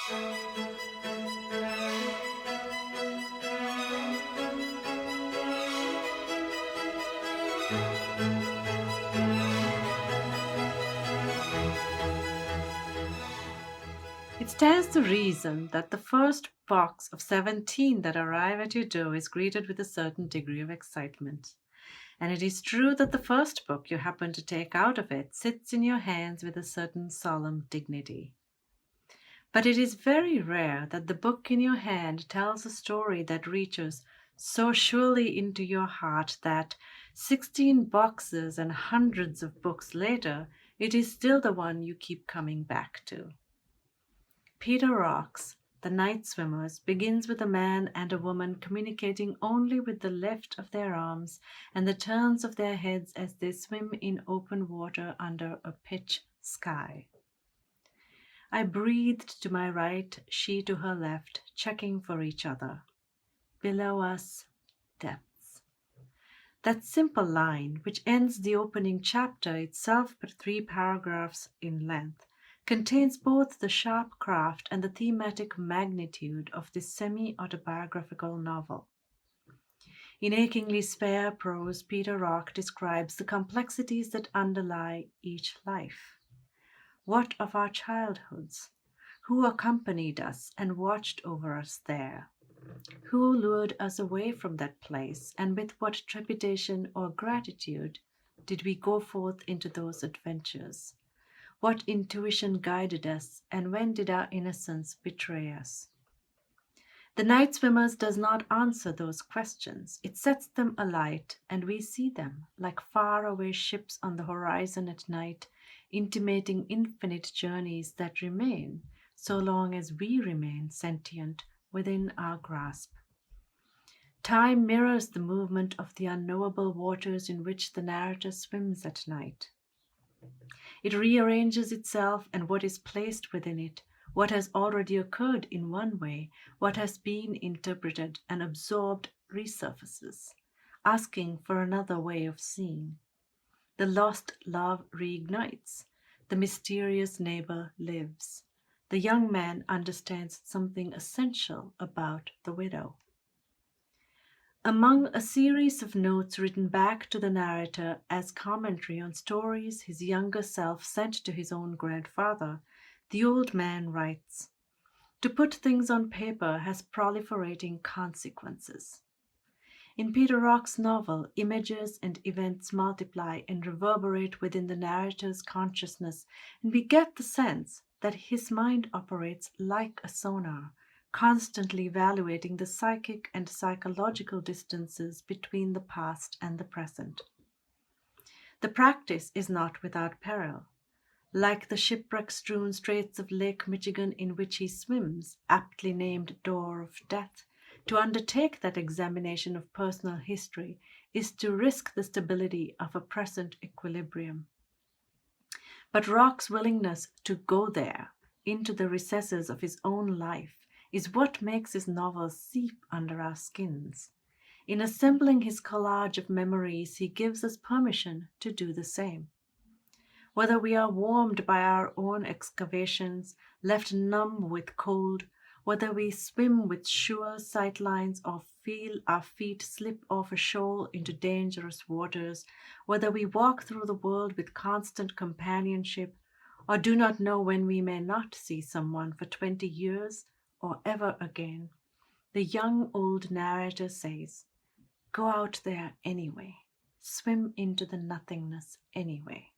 It stands to reason that the first box of 17 that arrive at your door is greeted with a certain degree of excitement. And it is true that the first book you happen to take out of it sits in your hands with a certain solemn dignity. But it is very rare that the book in your hand tells a story that reaches so surely into your heart that 16 boxes and hundreds of books later, it is still the one you keep coming back to. Peter Rock's The Night Swimmers begins with a man and a woman communicating only with the lift of their arms and the turns of their heads as they swim in open water under a pitch sky. I breathed to my right, she to her left, checking for each other. Below us, depths. That simple line, which ends the opening chapter, itself but 3 paragraphs in length, contains both the sharp craft and the thematic magnitude of this semi-autobiographical novel. In achingly spare prose, Peter Rock describes the complexities that underlie each life. What of our childhoods? Who accompanied us and watched over us there? Who lured us away from that place, and with what trepidation or gratitude did we go forth into those adventures? What intuition guided us, and when did our innocence betray us? The Night Swimmers does not answer those questions. It sets them alight, and we see them, like faraway ships on the horizon at night, intimating infinite journeys that remain, so long as we remain sentient within our grasp. Time mirrors the movement of the unknowable waters in which the narrator swims at night. It rearranges itself, and what is placed within it, what has already occurred in one way, what has been interpreted and absorbed, resurfaces, asking for another way of seeing. The lost love reignites. The mysterious neighbor lives. The young man understands something essential about the widow. Among a series of notes written back to the narrator as commentary on stories his younger self sent to his own grandfather, the old man writes, "To put things on paper has proliferating consequences." In Peter Rock's novel, images and events multiply and reverberate within the narrator's consciousness, and we get the sense that his mind operates like a sonar, constantly evaluating the psychic and psychological distances between the past and the present. The practice is not without peril. Like the shipwreck-strewn straits of Lake Michigan in which he swims, aptly named Door of Death, to undertake that examination of personal history is to risk the stability of a present equilibrium. But Rock's willingness to go there, into the recesses of his own life, is what makes his novels seep under our skins. In assembling his collage of memories, he gives us permission to do the same. Whether we are warmed by our own excavations, left numb with cold, whether we swim with sure sightlines or feel our feet slip off a shoal into dangerous waters, whether we walk through the world with constant companionship, or do not know when we may not see someone for 20 years or ever again, the young old narrator says, "Go out there anyway, swim into the nothingness anyway."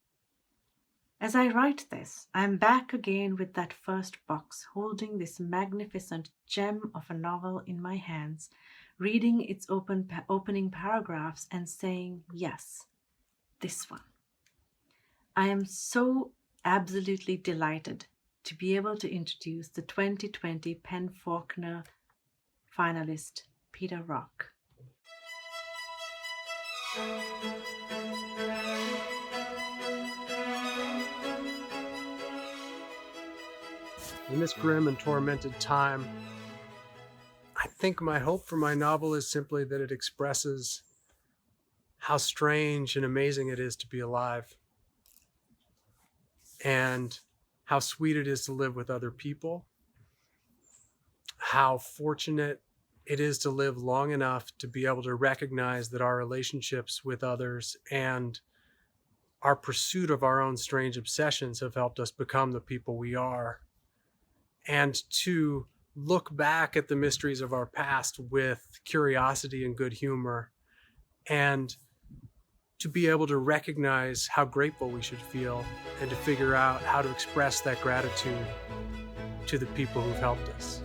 As I write this, I am back again with that first box, holding this magnificent gem of a novel in my hands, reading its opening paragraphs and saying, yes, this one. I am so absolutely delighted to be able to introduce the 2020 Faulkner finalist, Peter Rock. In this grim and tormented time, I think my hope for my novel is simply that it expresses how strange and amazing it is to be alive, and how sweet it is to live with other people, how fortunate it is to live long enough to be able to recognize that our relationships with others and our pursuit of our own strange obsessions have helped us become the people we are, and to look back at the mysteries of our past with curiosity and good humor, and to be able to recognize how grateful we should feel and to figure out how to express that gratitude to the people who've helped us.